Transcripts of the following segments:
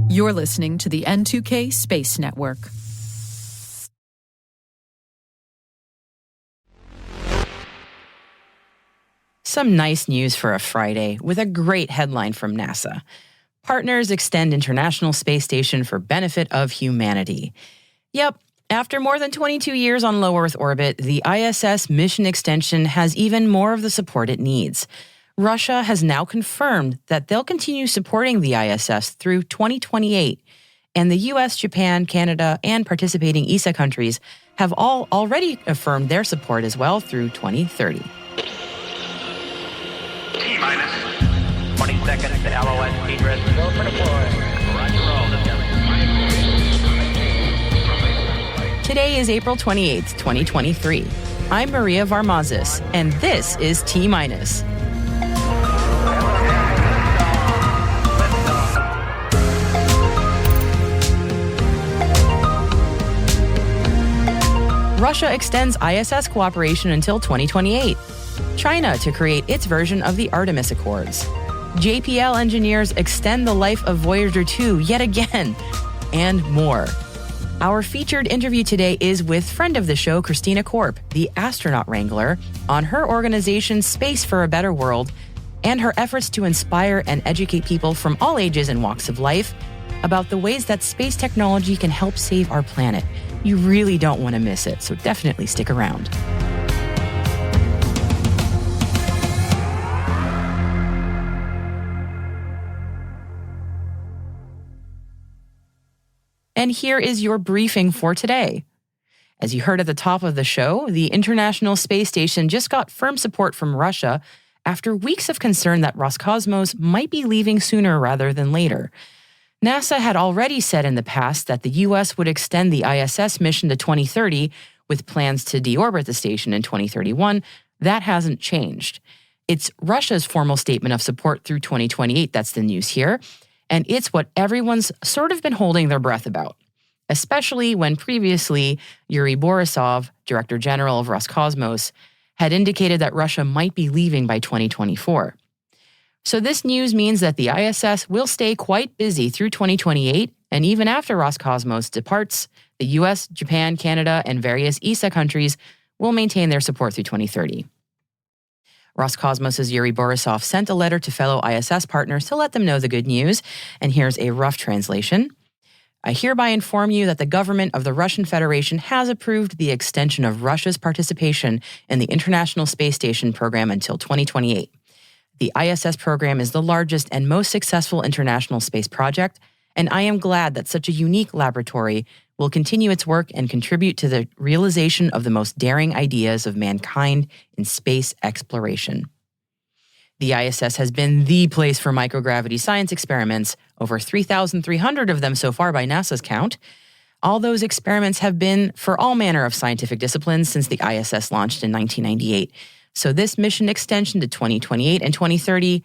You're listening to the N2K Space Network. Some nice news for a Friday with a great headline from NASA. Partners extend International Space Station for benefit of humanity. Yep, after more than 22 years on low Earth orbit, the ISS mission extension has even more of the support it needs. Russia has now confirmed that they'll continue supporting the ISS through 2028, and the US, Japan, Canada, and participating ESA countries have all already affirmed their support as well through 2030. T-minus 20 seconds to LOS speed rest. Go for deploy. Roger roll. Today is April 28th, 2023. I'm Maria Varmazis, and this is T-minus. Russia extends ISS cooperation until 2028. China to create its version of the Artemis Accords. JPL engineers extend the life of Voyager 2 yet again, and more. Our featured interview today is with friend of the show, Christina Korp, the Astronaut Wrangler, on her organization Space for a Better World and her efforts to inspire and educate people from all ages and walks of life about the ways that space technology can help save our planet. You really don't want to miss it, so definitely stick around. And here is your briefing for today. As you heard at the top of the show, the International Space Station just got firm support from Russia after weeks of concern that Roscosmos might be leaving sooner rather than later. NASA had already said in the past that the U.S. would extend the ISS mission to 2030 with plans to deorbit the station in 2031. That hasn't changed. It's Russia's formal statement of support through 2028 that's the news here, and it's what everyone's sort of been holding their breath about, especially when previously Yuri Borisov, Director General of Roscosmos, had indicated that Russia might be leaving by 2024. So this news means that the ISS will stay quite busy through 2028, and even after Roscosmos departs, the US, Japan, Canada, and various ESA countries will maintain their support through 2030. Roscosmos' Yuri Borisov sent a letter to fellow ISS partners to let them know the good news, and here's a rough translation. I hereby inform you that the government of the Russian Federation has approved the extension of Russia's participation in the International Space Station program until 2028. The ISS program is the largest and most successful international space project, and I am glad that such a unique laboratory will continue its work and contribute to the realization of the most daring ideas of mankind in space exploration. The ISS has been the place for microgravity science experiments, over 3,300 of them so far by NASA's count. All those experiments have been for all manner of scientific disciplines since the ISS launched in 1998. So this mission extension to 2028 and 2030,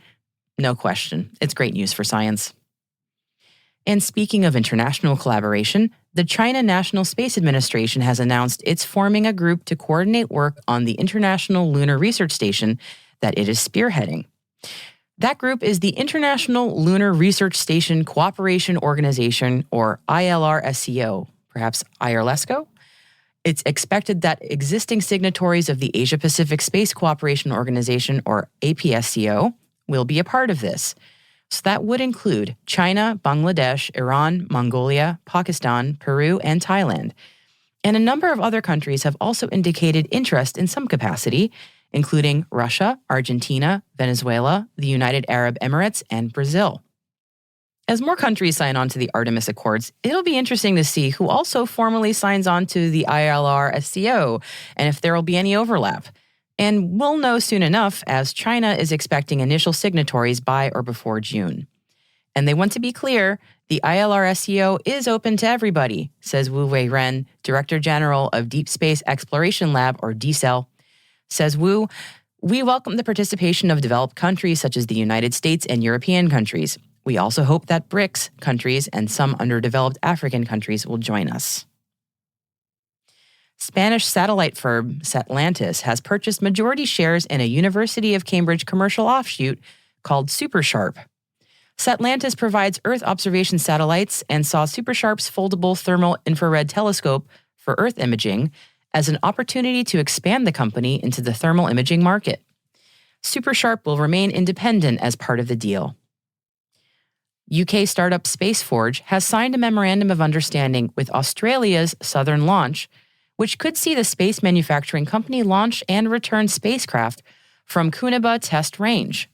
no question, it's great news for science. And speaking of international collaboration, the China National Space Administration has announced it's forming a group to coordinate work on the International Lunar Research Station that it is spearheading. That group is the International Lunar Research Station Cooperation Organization, or ILRSCO, perhaps IRLESCO? It's expected that existing signatories of the Asia-Pacific Space Cooperation Organization, or APSCO, will be a part of this. So that would include China, Bangladesh, Iran, Mongolia, Pakistan, Peru, and Thailand. And a number of other countries have also indicated interest in some capacity, including Russia, Argentina, Venezuela, the United Arab Emirates, and Brazil. As more countries sign on to the Artemis Accords, it'll be interesting to see who also formally signs on to the ILRSCO and if there will be any overlap. And we'll know soon enough, as China is expecting initial signatories by or before June. And they want to be clear, the ILRSCO is open to everybody, says Wu Wei-ren, Director General of Deep Space Exploration Lab, or DCEL. Says Wu, we welcome the participation of developed countries such as the United States and European countries. We also hope that BRICS countries and some underdeveloped African countries will join us. Spanish satellite firm Satlantis has purchased majority shares in a University of Cambridge commercial offshoot called SuperSharp. Satlantis provides Earth observation satellites and saw SuperSharp's foldable thermal infrared telescope for Earth imaging as an opportunity to expand the company into the thermal imaging market. SuperSharp will remain independent as part of the deal. UK startup SpaceForge has signed a memorandum of understanding with Australia's Southern Launch, which could see the space manufacturing company launch and return spacecraft from Coonabarabran Test Range.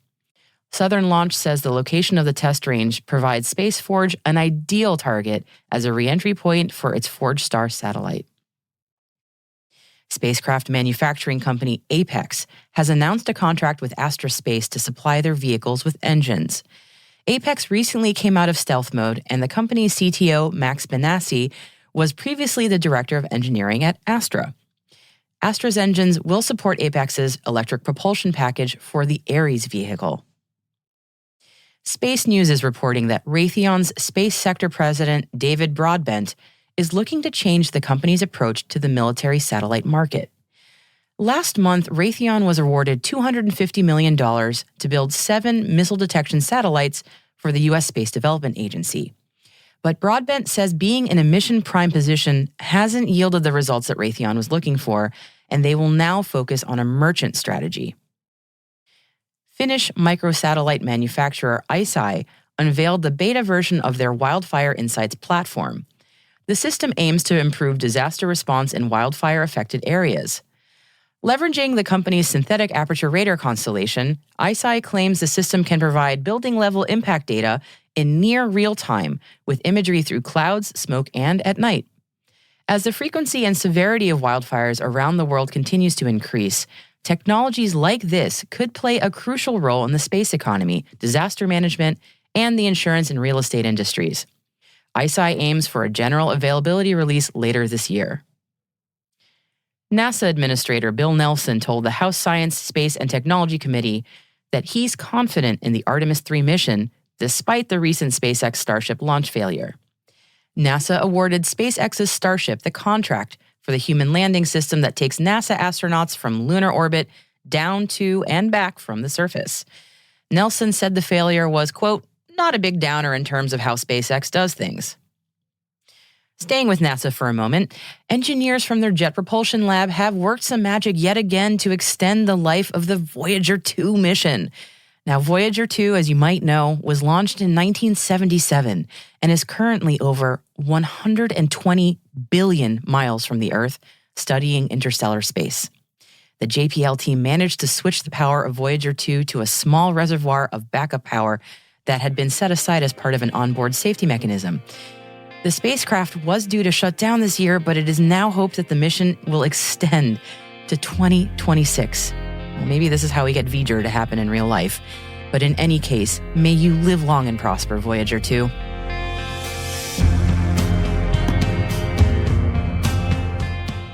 Southern Launch says the location of the test range provides SpaceForge an ideal target as a re-entry point for its Forge Star satellite. Spacecraft manufacturing company Apex has announced a contract with Astrospace to supply their vehicles with engines. Apex recently came out of stealth mode, and the company's CTO, Max Benassi, was previously the director of engineering at Astra. Astra's engines will support Apex's electric propulsion package for the Ares vehicle. Space News is reporting that Raytheon's space sector president, David Broadbent, is looking to change the company's approach to the military satellite market. Last month, Raytheon was awarded $250 million to build 7 missile detection satellites for the U.S. Space Development Agency. But Broadbent says being in a mission prime position hasn't yielded the results that Raytheon was looking for, and they will now focus on a merchant strategy. Finnish microsatellite manufacturer ICEYE unveiled the beta version of their Wildfire Insights platform. The system aims to improve disaster response in wildfire-affected areas. Leveraging the company's synthetic aperture radar constellation, ICEYE claims the system can provide building-level impact data in near real time with imagery through clouds, smoke, and at night. As the frequency and severity of wildfires around the world continues to increase, technologies like this could play a crucial role in the space economy, disaster management, and the insurance and real estate industries. ICEYE aims for a general availability release later this year. NASA Administrator Bill Nelson told the House Science, Space, and Technology Committee that he's confident in the Artemis III mission despite the recent SpaceX Starship launch failure. NASA awarded SpaceX's Starship the contract for the human landing system that takes NASA astronauts from lunar orbit down to and back from the surface. Nelson said the failure was, quote, not a big downer in terms of how SpaceX does things. Staying with NASA for a moment, engineers from their Jet Propulsion Lab have worked some magic yet again to extend the life of the Voyager 2 mission. Now, Voyager 2, as you might know, was launched in 1977 and is currently over 120 billion miles from the Earth, studying interstellar space. The JPL team managed to switch the power of Voyager 2 to a small reservoir of backup power that had been set aside as part of an onboard safety mechanism. The spacecraft was due to shut down this year, but it is now hoped that the mission will extend to 2026. Well, maybe this is how we get Voyager to happen in real life. But in any case, may you live long and prosper, Voyager 2.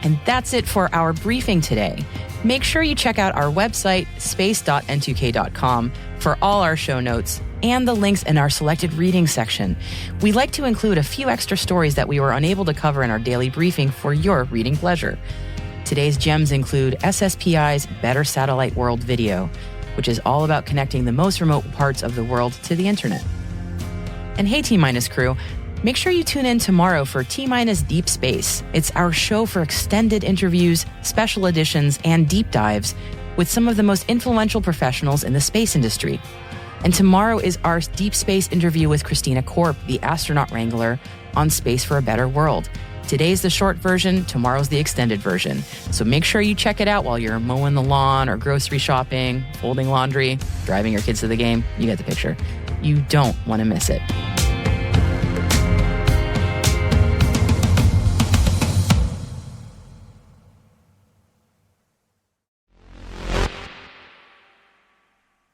And that's it for our briefing today. Make sure you check out our website, space.n2k.com, for all our show notes and the links in our selected reading section. We like to include a few extra stories that we were unable to cover in our daily briefing for your reading pleasure. Today's gems include SSPI's Better Satellite World video, which is all about connecting the most remote parts of the world to the internet. And hey, T-Minus crew, make sure you tune in tomorrow for T-Minus Deep Space. It's our show for extended interviews, special editions, and deep dives with some of the most influential professionals in the space industry. And tomorrow is our Deep Space interview with Christina Korp, the Astronaut Wrangler, on Space for a Better World. Today's the short version, tomorrow's the extended version. So make sure you check it out while you're mowing the lawn or grocery shopping, folding laundry, driving your kids to the game. You get the picture. You don't want to miss it.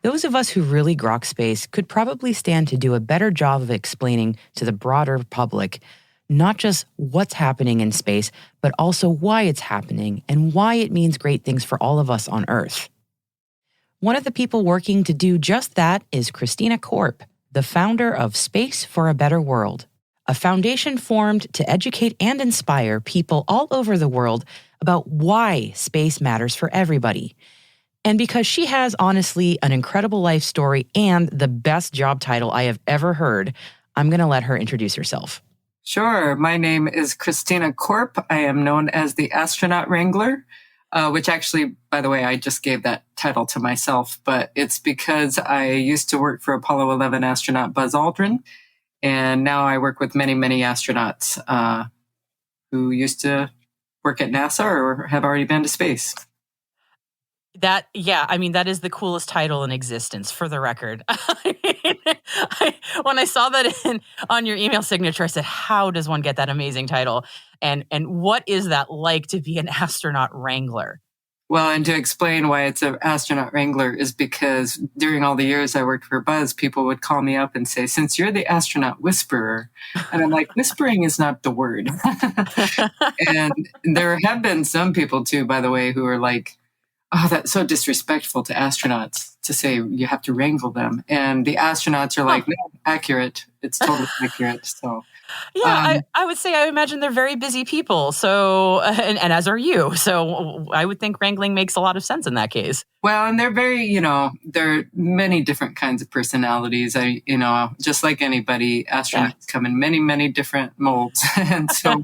Those of us who really grok space could probably stand to do a better job of explaining to the broader public not just what's happening in space, but also why it's happening and why it means great things for all of us on Earth. One of the people working to do just that is Christina Korp, the founder of Space for a Better World, a foundation formed to educate and inspire people all over the world about why space matters for everybody. And because she has, honestly, an incredible life story and the best job title I have ever heard, I'm going to let her introduce herself. Sure. My name is Christina Korp. I am known as the Astronaut Wrangler, which actually, by the way, I just gave that title to myself, but it's because I used to work for Apollo 11 astronaut Buzz Aldrin, and now I work with many, many astronauts who used to work at NASA or have already been to space. That is the coolest title in existence, for the record. When I saw that on your email signature, I said, how does one get that amazing title? And what is that like to be an astronaut wrangler? Well, and to explain why it's an astronaut wrangler is because during all the years I worked for Buzz, people would call me up and say, since you're the astronaut whisperer, and I'm like, whispering is not the word. And there have been some people too, by the way, who are like, oh, that's so disrespectful to astronauts to say you have to wrangle them. And the astronauts are like, no, accurate. It's totally accurate. So, yeah, I would say, I imagine they're very busy people. So, and as are you. So I would think wrangling makes a lot of sense in that case. Well, and they're very, there are many different kinds of personalities. Just like anybody, astronauts come in many, many different molds. And so,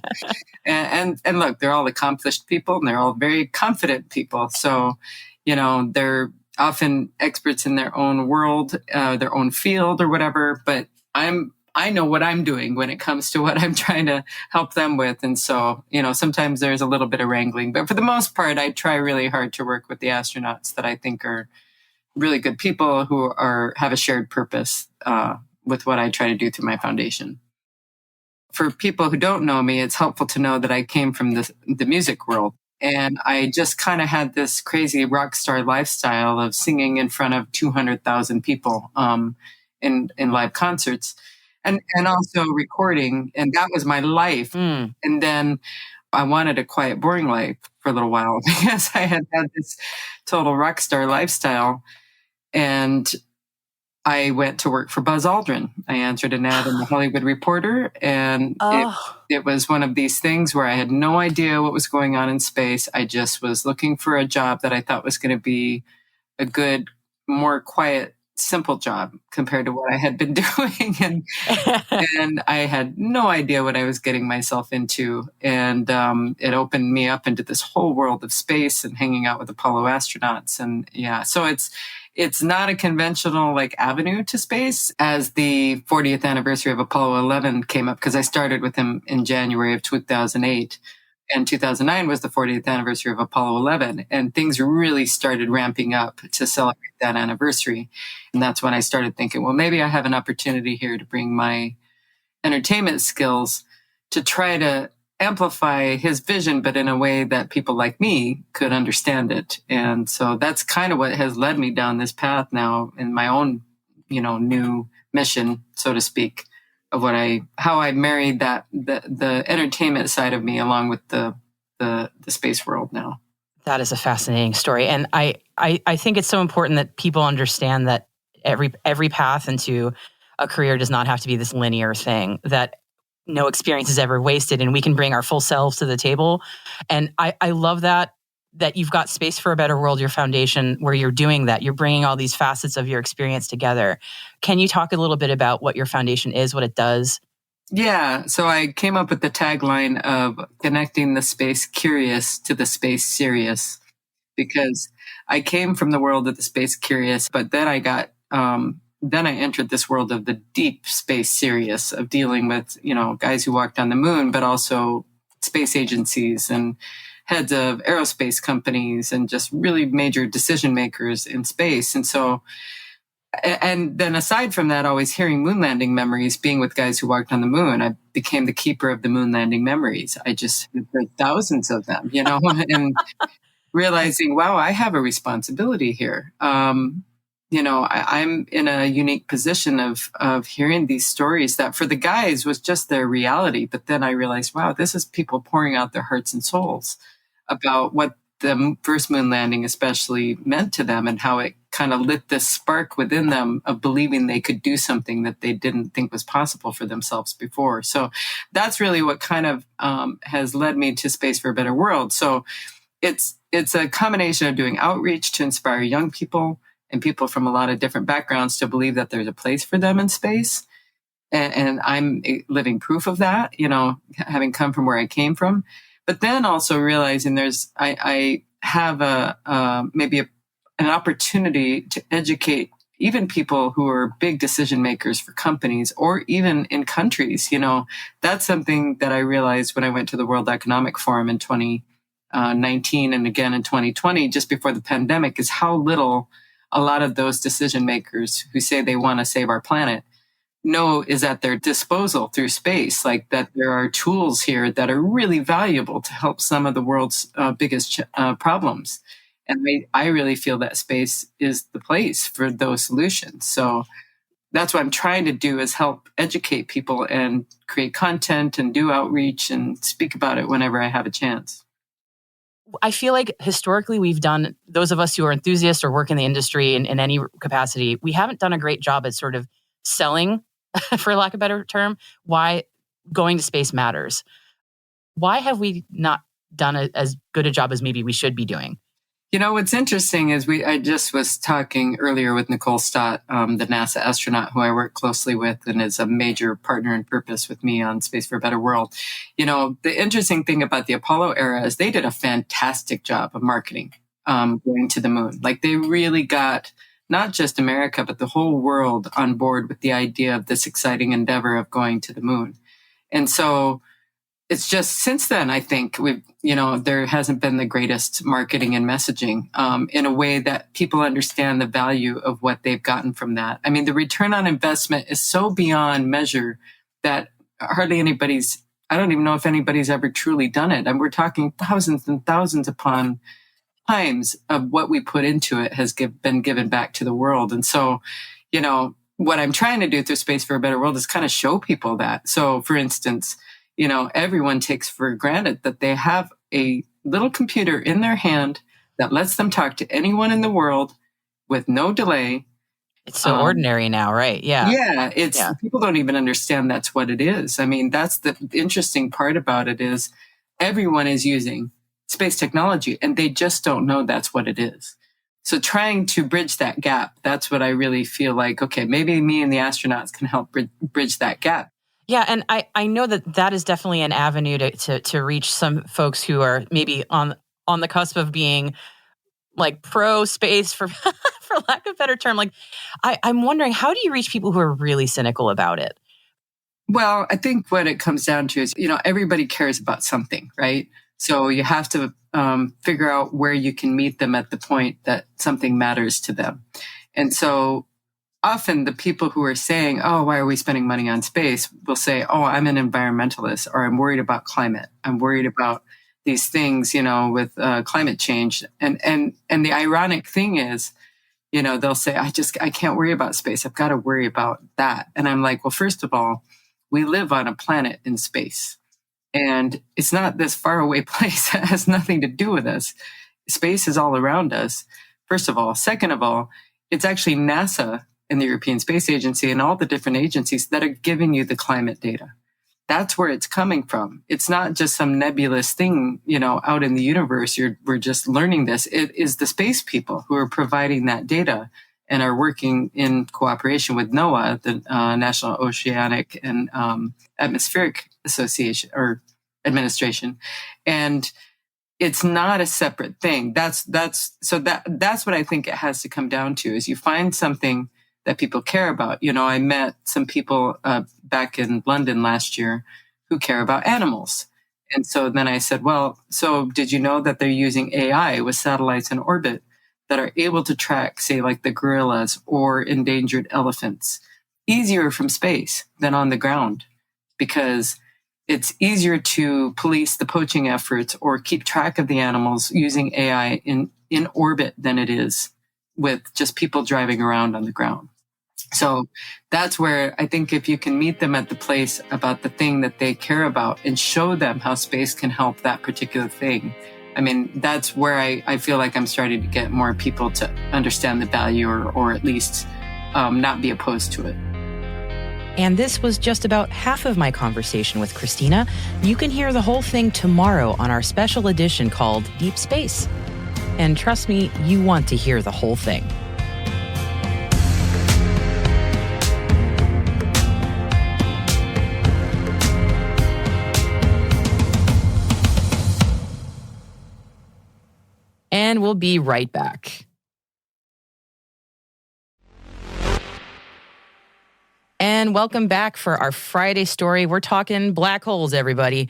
and look, they're all accomplished people and they're all very confident people. So, they're often experts in their own world, their own field or whatever, but I know what I'm doing when it comes to what I'm trying to help them with. And so, sometimes there's a little bit of wrangling, but for the most part, I try really hard to work with the astronauts that I think are really good people who have a shared purpose with what I try to do through my foundation. For people who don't know me, it's helpful to know that I came from the music world. And I just kind of had this crazy rock star lifestyle of singing in front of 200,000 people in live concerts. And also recording, and that was my life. And then I wanted a quiet, boring life for a little while because I had this total rock star lifestyle. And I went to work for Buzz Aldrin. I answered an ad in the Hollywood Reporter, and it was one of these things where I had no idea what was going on in space. I just was looking for a job that I thought was going to be a good, more quiet, simple job compared to what I had been doing. And I had no idea what I was getting myself into. And it opened me up into this whole world of space and hanging out with Apollo astronauts. And so it's not a conventional avenue to space. As the 40th anniversary of Apollo 11 came up, because I started with him in January of 2008. And 2009 was the 40th anniversary of Apollo 11. And things really started ramping up to celebrate that anniversary. And that's when I started thinking, well, maybe I have an opportunity here to bring my entertainment skills to try to amplify his vision, but in a way that people like me could understand it. And so that's kind of what has led me down this path now in my own, new mission, so to speak, of how I married the entertainment side of me along with the space world now. That is a fascinating story. And I think it's so important that people understand that every path into a career does not have to be this linear thing, that no experience is ever wasted and we can bring our full selves to the table. And I love that you've got Space for a Better World, your foundation, where you're doing that. You're bringing all these facets of your experience together. Can you talk a little bit about what your foundation is, what it does? Yeah. So I came up with the tagline of connecting the space curious to the space serious, because I came from the world of the space curious, but then I entered this world of the deep space serious, of dealing with, guys who walked on the moon, but also space agencies and heads of aerospace companies and just really major decision makers in space. And so, and then aside from that, always hearing moon landing memories, being with guys who walked on the moon, I became the keeper of the moon landing memories. I just heard thousands of them, and realizing, wow, I have a responsibility here. I'm in a unique position of hearing these stories that for the guys was just their reality. But then I realized, wow, this is people pouring out their hearts and souls about what the first moon landing especially meant to them and how it kind of lit this spark within them of believing they could do something that they didn't think was possible for themselves before. So that's really what kind of has led me to Space for a Better World. So it's a combination of doing outreach to inspire young people and people from a lot of different backgrounds to believe that there's a place for them in space. And I'm living proof of that, having come from where I came from. But then also realizing I have maybe an opportunity to educate even people who are big decision makers for companies or even in countries. That's something that I realized when I went to the World Economic Forum in 2019 and again in 2020, just before the pandemic, is how little a lot of those decision makers who say they want to save our planet know is at their disposal through space, like that there are tools here that are really valuable to help some of the world's biggest problems. And I really feel that space is the place for those solutions. So that's what I'm trying to do, is help educate people and create content and do outreach and speak about it whenever I have a chance. I feel like historically we've done, those of us who are enthusiasts or work in the industry in any capacity, we haven't done a great job at sort of selling, for lack of a better term, why going to space matters. Why have we not done as good a job as maybe we should be doing? What's interesting is I just was talking earlier with Nicole Stott, the NASA astronaut who I work closely with and is a major partner in purpose with me on Space for a Better World. The interesting thing about the Apollo era is they did a fantastic job of marketing going to the moon. Like, they really got not just America, but the whole world on board with the idea of this exciting endeavor of going to the moon. And so it's just since then, I think there hasn't been the greatest marketing and messaging in a way that people understand the value of what they've gotten from that. I mean, the return on investment is so beyond measure that hardly anybody's, I don't even know if anybody's ever truly done it. And we're talking thousands and thousands upon times of what we put into it has been given back to the world. And so, what I'm trying to do through Space for a Better World is kind of show people that. So, for instance, everyone takes for granted that they have a little computer in their hand that lets them talk to anyone in the world with no delay. It's so ordinary now, right? Yeah. Yeah, people don't even understand that's what it is. I mean, that's the interesting part about it, is everyone is using space technology and they just don't know that's what it is. So trying to bridge that gap, that's what I really feel like, okay, maybe me and the astronauts can help bridge that gap. Yeah, and I know that is definitely an avenue to reach some folks who are maybe on the cusp of being like pro space, for lack of a better term. Like, I'm wondering, how do you reach people who are really cynical about it? Well, I think what it comes down to is, everybody cares about something, right? So you have to figure out where you can meet them at the point that something matters to them. And so often the people who are saying, oh, why are we spending money on space, will say, oh, I'm an environmentalist, or I'm worried about climate. I'm worried about these things, with climate change. And the ironic thing is, they'll say, I can't worry about space. I've got to worry about that. And I'm like, well, first of all, we live on a planet in space. And it's not this faraway place that has nothing to do with us. Space is all around us, first of all. Second of all, it's actually NASA and the European Space Agency and all the different agencies that are giving you the climate data. That's where it's coming from. It's not just some nebulous thing, out in the universe. We're just learning this. It is the space people who are providing that data and are working in cooperation with NOAA, the National Oceanic and Atmospheric Association or Administration. And it's not a separate thing. That's what I think it has to come down to, is you find something that people care about. I met some people back in London last year who care about animals. And so then I said, well, so did you know that they're using AI with satellites in orbit that are able to track, say, like the gorillas or endangered elephants easier from space than on the ground? Because it's easier to police the poaching efforts or keep track of the animals using AI in orbit than it is with just people driving around on the ground. So that's where I think if you can meet them at the place about the thing that they care about and show them how space can help that particular thing, I mean, that's where I feel like I'm starting to get more people to understand the value or at least not be opposed to it. And this was just about half of my conversation with Christina. You can hear the whole thing tomorrow on our special edition called Deep Space. And trust me, you want to hear the whole thing. And we'll be right back. And welcome back for our Friday story. We're talking black holes, everybody.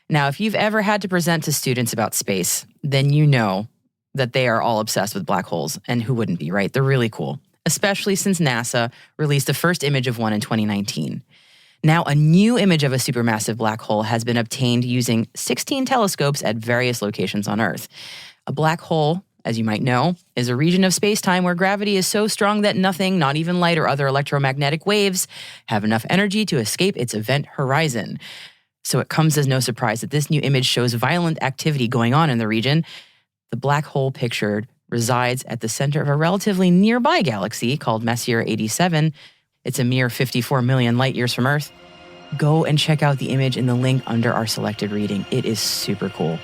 Now, if you've ever had to present to students about space, then you know that they are all obsessed with black holes. And who wouldn't be, right? They're really cool, especially since NASA released the first image of one in 2019. Now, a new image of a supermassive black hole has been obtained using 16 telescopes at various locations on Earth. A black hole, as you might know, is a region of space-time where gravity is so strong that nothing, not even light or other electromagnetic waves, have enough energy to escape its event horizon. So it comes as no surprise that this new image shows violent activity going on in the region. The black hole pictured resides at the center of a relatively nearby galaxy called Messier 87. It's a mere 54 million light years from Earth. Go and check out the image in the link under our selected reading. It is super cool.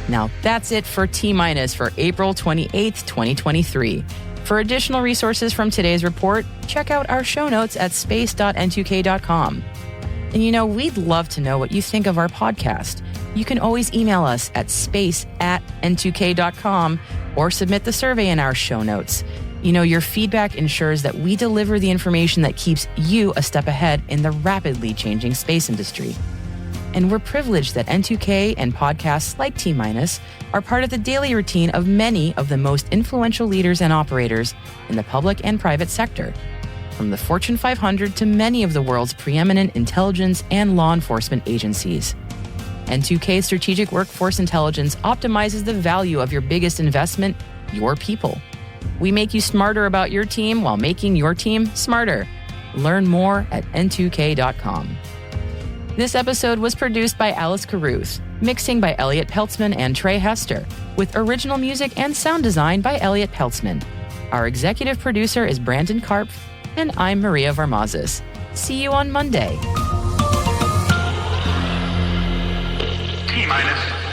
Now, that's it for T- for April 28th, 2023. For additional resources from today's report, check out our show notes at space.n2k.com. And we'd love to know what you think of our podcast. You can always email us at space@n2k.com or submit the survey in our show notes. Your feedback ensures that we deliver the information that keeps you a step ahead in the rapidly changing space industry. And we're privileged that N2K and podcasts like T- are part of the daily routine of many of the most influential leaders and operators in the public and private sector, from the Fortune 500 to many of the world's preeminent intelligence and law enforcement agencies. N2K Strategic Workforce Intelligence optimizes the value of your biggest investment, your people. We make you smarter about your team while making your team smarter. Learn more at n2k.com. This episode was produced by Alice Carruth, mixing by Elliot Peltzman and Trey Hester, with original music and sound design by Elliot Peltzman. Our executive producer is Brandon Karp, and I'm Maria Varmazis. See you on Monday. T-.